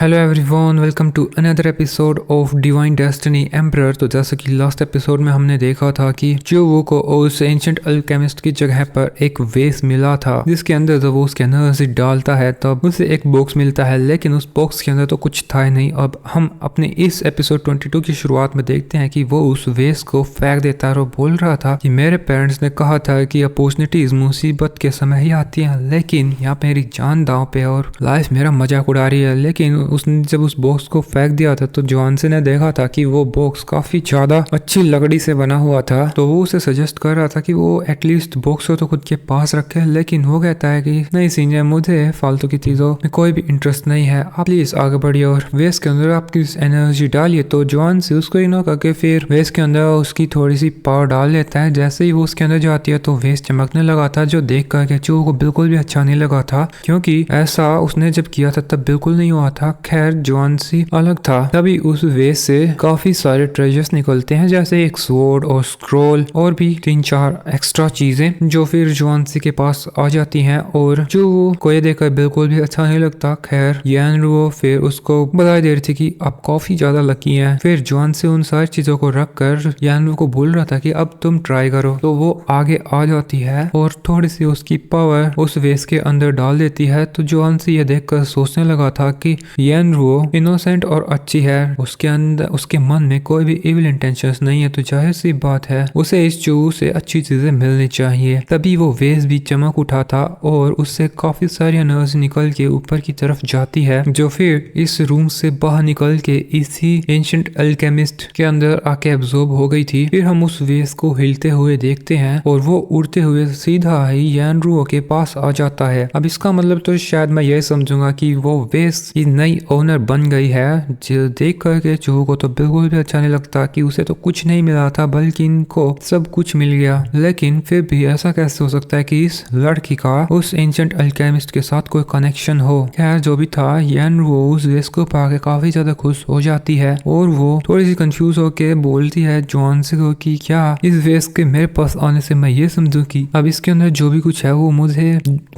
Hello everyone, welcome to another episode of divine destiny emperor. तो जैसे कि last episode में हमने देखा था कि जो को उस एंशिएंट अल्केमिस्ट की जगह पर एक वेस मिला था, जिसके अंदर जब वो उसके अंदर से डालता है तब उसे एक बॉक्स मिलता है, लेकिन उस बॉक्स के अंदर तो कुछ था ही नहीं। अब हम अपने इस एपिसोड 22 की शुरुआत में देखते हैं कि वो उस वेस को फेंक देता है और बोल रहा था कि मेरे पेरेंट्स ने कहा था कि अपॉर्चुनिटीज मुसीबत के समय ही आती है, लेकिन यहाँ पे मेरी जान दांव पे और लाइफ मेरा मजाक उड़ा रही है। लेकिन उसने जब उस बॉक्स को फेंक दिया था तो जॉनसी ने देखा था कि वो बॉक्स काफी ज्यादा अच्छी लकड़ी से बना हुआ था, तो वो उसे सजेस्ट कर रहा था कि वो एटलीस्ट बॉक्स को तो खुद के पास रखे। लेकिन वो कहता है कि नहीं सीनियर, मुझे फालतू की चीजों में कोई भी इंटरेस्ट नहीं है, आप प्लीज आगे बढ़िए और वेस्ट के अंदर आपकी एनर्जी डालिए। तो जॉनसी उसको इग्नोर करके फिर वेस्ट के अंदर उसकी थोड़ी सी पावर डाल लेता है। जैसे ही वो उसके अंदर जाती है तो वेस्ट चमकने लगा था, जो देख करके चूहो को बिल्कुल भी अच्छा नहीं लगा था, क्योंकि ऐसा उसने जब किया था तब बिल्कुल नहीं हुआ था। खैर जॉनसी अलग था। तभी उस वेस से काफी सारे ट्रेजर्स निकलते हैं, जैसे एक स्वॉर्ड और स्क्रोल और भी 3-4 एक्स्ट्रा चीजें, जो फिर जॉनसी के पास आ जाती हैं और जो को ये देखकर बिल्कुल भी अच्छा नहीं लगता। खैर यानरुओ फिर उसको बता दे रही थी कि आप काफी ज्यादा लकी हैं। फिर जॉनसी उन सारी चीजों को रख कर यानरुओ को बोल रहा था कि अब तुम ट्राई करो, तो वो आगे आ जाती है और थोड़ी सी उसकी पावर उस वेस के अंदर डाल देती है। तो जॉनसी ये देखकर सोचने लगा था कि यानरुओ इनोसेंट और अच्छी है, उसके अंदर उसके मन में कोई भी इविल इंटेंशंस नहीं है, तो जाहिर सी बात है उसे इस चूहे से अच्छी चीजें मिलनी चाहिए। तभी वो वेस भी चमक उठा था और उससे काफी सारी एनर्जी निकल के ऊपर की तरफ जाती है, जो फिर इस रूम से बाहर निकल के इसी एंशिएंट अल्केमिस्ट के अंदर आके एब्जॉर्ब हो गई थी। फिर हम उस वेस को हिलते हुए देखते हैं और वो उड़ते हुए सीधा ही यानरुओ के पास आ जाता है। अब इसका मतलब तो शायद मैं यही समझूंगा कि वो वेस की नई ओनर बन गई है। जो देख करके चूहो को तो बिल्कुल भी अच्छा नहीं लगता कि उसे तो कुछ नहीं मिला था बल्कि इनको सब कुछ मिल गया। लेकिन फिर भी ऐसा कैसे हो सकता है कि इस लड़की का उस एंशिएंट अल्केमिस्ट के साथ कोई कनेक्शन हो। खैर जो भी था, यानरुओ उस वेस को पाके काफी ज्यादा खुश हो जाती है और वो थोड़ी सी कंफ्यूज होके बोलती है जॉनसी को कि क्या इस वेस के मेरे पास आने से मैं ये समझूं कि अब इसके अंदर जो भी कुछ है वो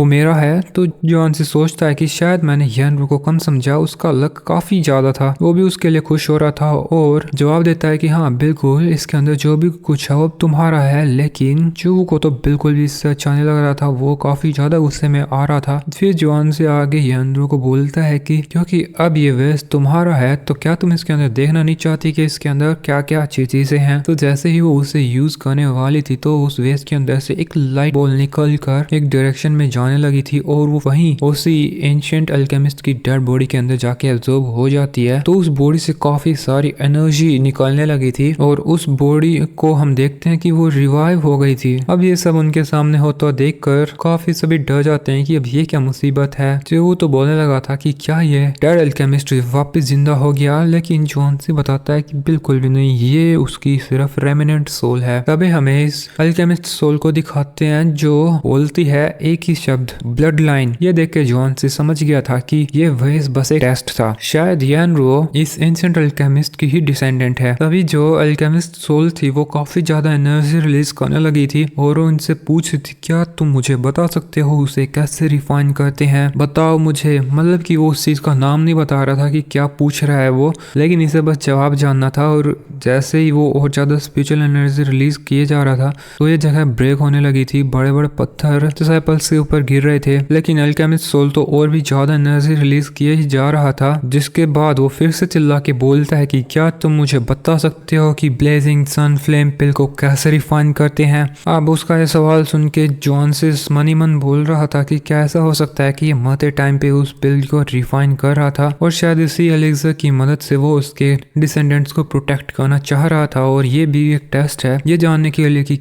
मेरा है। तो जॉनसी सोचता है कि शायद मैंने यानरुओ को कम समझा, उसका लक काफी ज्यादा था। वो भी उसके लिए खुश हो रहा था और जवाब देता है कि हाँ बिल्कुल, इसके अंदर जो भी कुछ है वो तुम्हारा है। लेकिन चूहो को तो बिल्कुल भी इससे अच्छा नहीं लग रहा था, वो काफी ज्यादा गुस्से में आ रहा था। फिर जॉन से आगे यानरुओ को बोलता है कि क्योंकि अब ये वेस्ट तुम्हारा है तो क्या तुम इसके अंदर देखना नहीं चाहती कि इसके अंदर क्या क्या अच्छी चीजें हैं। तो जैसे ही वो उसे यूज करने वाली थी तो उस वेस्ट के अंदर से एक लाइट बॉल निकल कर एक डायरेक्शन में जाने लगी थी और वो वहीं उसी एंशिएंट अल्केमिस्ट की डेड बॉडी के अंदर जाके एब्जॉर्ब हो जाती है। तो उस बॉडी से काफी सारी एनर्जी निकलने लगी थी और उस बॉडी को हम देखते हैं कि वो रिवाइव हो गई थी। अब ये सब उनके सामने होता देखकर काफी सभी डर जाते हैं कि अब ये क्या मुसीबत है। जो वो तो बोलने लगा था कि क्या ये डेड अल्केमिस्ट वापस जिंदा हो गया, लेकिन जॉनसी बताता है कि बिल्कुल भी नहीं, ये उसकी सिर्फ रेमिनेंट सोल है। तभी हमें इस अल्केमिस्ट सोल को दिखाते हैं जो बोलती है एक ही शब्द, ब्लड लाइन। ये देख के जॉनसी समझ गया था कि ये वेस बस एक टेस्ट था, शायद यानरुओ इस एंशिएंट अल्केमिस्ट की ही डिसेंडेंट है। तभी जो अल्केमिस्ट सोल थी वो काफी ज्यादा एनर्जी रिलीज करने लगी थी और वो इनसे पूछ रही थी क्या तुम मुझे बता सकते हो उसे कैसे रिफाइन करते हैं, बताओ मुझे। मतलब कि वो उस चीज का नाम नहीं बता रहा था कि क्या पूछ रहा है वो, लेकिन इसे बस जवाब जानना था। और जैसे ही वो और ज्यादा स्पिरिचुअल एनर्जी रिलीज किए जा रहा था तो ये जगह ब्रेक होने लगी थी, बड़े बड़े पत्थर डिसाइपल्स के ऊपर गिर रहे थे। लेकिन अल्केमिस्ट सोल तो और भी ज्यादा एनर्जी रिलीज किए ही जा रहा था, जिसके बाद वो फिर से चिल्ला के बोलता है कि क्या तुम मुझे बता सकते हो कि ब्लेजिंग सन फ्लेम पिल को कैसे रिफाइन करते हैं। अब उसका ये सवाल सुन के जॉनसिस मनी मन बोल रहा था कि क्या ऐसा हो सकता है कि ये मरते टाइम पे उस पिल को रिफाइन कर रहा था और शायद इसी एलिक्सर की मदद से वो उसके डिसेंडेंट्स को प्रोटेक्ट करना चाह रहा था। और ये भी एक टेस्ट है ये जानने के लिए कि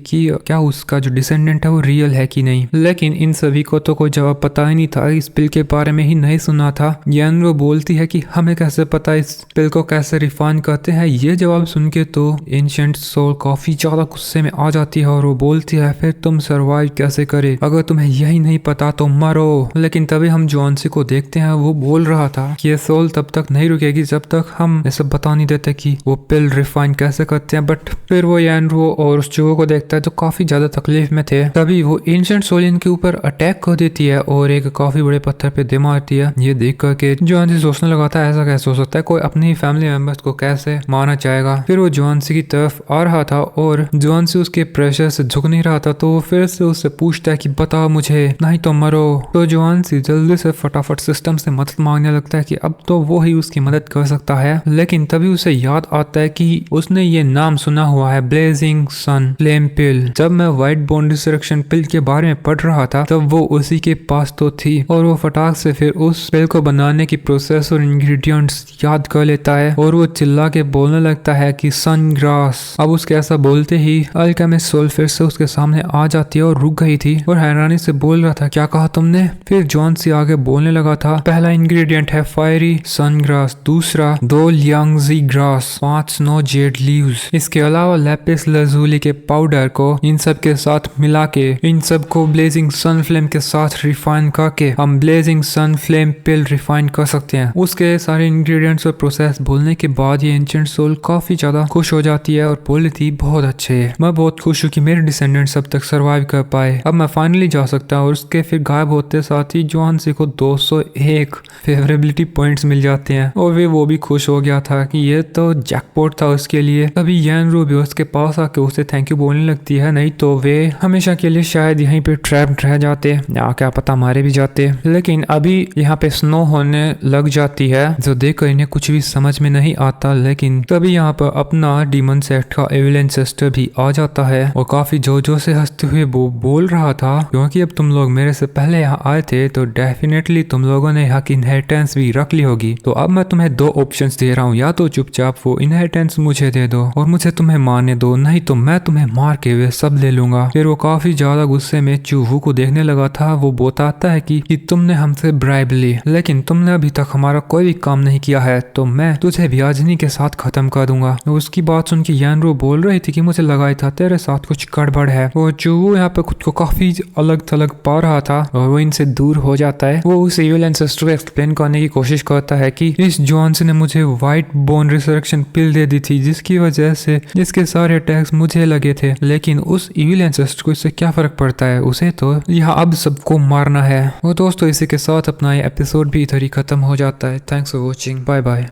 क्या उसका जो डिसेंडेंट है वो रियल है कि नहीं। लेकिन इन सभी को तो कोई जवाब पता ही नहीं था, इस पिल के बारे में ही नहीं सुना था। यान वो बोलती है कि हमें कैसे पता इस पिल को कैसे रिफाइन करते हैं। ये जवाब सुन के तो एंशिएंट सोल काफी ज्यादा गुस्से में आ जाती है और वो बोलती है फिर तुम सरवाइव कैसे करे, अगर तुम्हें यही नहीं पता तो मरो। लेकिन तभी हम जॉनसी को देखते हैं, वो बोल रहा था कि ये सोल तब तक नहीं रुकेगी जब तक हम ऐसे बता नहीं देते कि वो पिल रिफाइन कैसे करते हैं। बट फिर वो यानरुओ और उस चूहे को देखता है जो काफी ज्यादा तकलीफ में थे। तभी वो एंशिएंट सोल इनके ऊपर अटैक कर देती है और एक काफी बड़े पत्थर पे दे मारती है। ये देख करके जॉन जुआनसी सोचने लगा था ऐसा कैसे हो सकता है, कोई अपने ही फैमिली मेंबर्स को कैसे मारना चाहेगा। फिर वो जुआनसी की तरफ आ रहा था और जुआनसी उसके प्रेशर से झुक नहीं रहा था, तो वो फिर से उससे पूछता है कि बता मुझे, नहीं तो मरो। तो जुआनसी जल्दी से फटाफट सिस्टम से मदद मांगने लगता है कि अब तो वो ही उसकी मदद कर सकता है। लेकिन तभी उसे याद आता है कि उसने ये नाम सुना हुआ है, ब्लेजिंग सन फ्लेम पिल। जब मैं व्हाइट बोन रिसरेक्शन पिल के बारे में पढ़ रहा था तब वो उसी के पास तो थी, और वो फटाक से फिर उस पिल को बनाने की प्रोसेस और इंग्रेडिएंट्स याद कर लेता है और वो चिल्ला के बोलने लगता है कि सन ग्रास। अब उसके ऐसा बोलते ही अल्केमिस्ट सोल फिर से उसके सामने आ जाती है और रुक गई थी और हैरानी से बोल रहा था, क्या कहा तुमने? फिर जुआनसी आगे बोलने लगा था, पहला इंग्रेडिएंट है फायरी सन ग्रास, दूसरा 2 लियांगजी ग्रास, 5 स्नो जेड लीव्स। इसके अलावा लैपिस लजूली के पाउडर को इन सब के साथ मिला के इन सब को ब्लेजिंग सन फ्लेम के साथ रिफाइन करके हम ब्लेजिंग सन फ्लेम पिल रिफाइन कर सकते हैं। उसके सारे इंग्रेडिएंट्स और प्रोसेस बोलने के बाद ये एंशिएंट सोल काफी ज्यादा खुश हो जाती है और बोली थी, बहुत अच्छे, मैं बहुत खुश हूँ कि मेरे डिसेंडेंट्स अब तक सरवाइव कर पाए, अब मैं फाइनली जा सकता हूँ। और उसके फिर गायब होते साथ ही जुआनसी को 201 फेवरेबिलिटी पॉइंट्स मिल जाते हैं और वो भी खुश हो गया था कि ये तो जैकपॉट था उसके लिए। तभी यानरू भी उसके पास आके उसे थैंक यू बोलने लगती है, नहीं तो वे हमेशा के लिए शायद यहीं पे ट्रैप्ड रह जाते या क्या पता मारे भी जाते। लेकिन अभी यहाँ पे स्नो होने लग जाती है जो देखकर इन्हें कुछ भी समझ में नहीं आता। लेकिन तभी यहाँ पर अपना डीमन सेक्ट का एविल एंसेस्टर भी आ जाता है और काफी जोर से हंसते हुए वो बोल रहा था, क्योंकि अब तुम लोग मेरे से पहले यहाँ आए थे तो डेफिनेटली तुम लोगों ने यहाँ की इनहेरिटेंस भी रख ली होगी, तो अब मैं तुम्हें 2 ऑप्शंस दे रहा हूँ, या तो चुपचाप वो इनहेरिटेंस मुझे दे दो और मुझे तुम्हें मारने दो, नहीं तो मैं तुम्हें मार के वे सब ले लूंगा। फिर वो काफी ज्यादा गुस्से में चूहू को देखने लगा था। वो बताता है कि तुमने हमसे ब्राइब ली, लेकिन तुमने अभी तक हमारा कोई भी काम नहीं किया है, तो मैं तुझे व्याजनी के साथ खत्म कर दूंगा। उसकी बात सुन के यानरू बोल रही थी कि मुझे लगा था तेरे साथ कुछ गड़बड़ है। वो चूहू यहाँ पे खुद को काफी अलग थलग पा रहा था और वो इनसे दूर हो जाता है। वो उस इविल एंसेस्टर को एक्सप्लेन करने की कोशिश करता है कि इस जुआनसी ने मुझे व्हाइट बोन रिसरेक्शन पिल दे दी थी, जिसकी वजह से इसके सारे अटैक्स मुझे लगे थे, लेकिन उस इविल एंसेस्टर को इससे क्या फर्क पड़ता है, उसे तो यहाँ अब सबको मारना है। वो दोस्तों इसी के साथ अपना ये एपिसोड भी इधर ही खत्म हो जाता है। Thanks for watching, bye bye.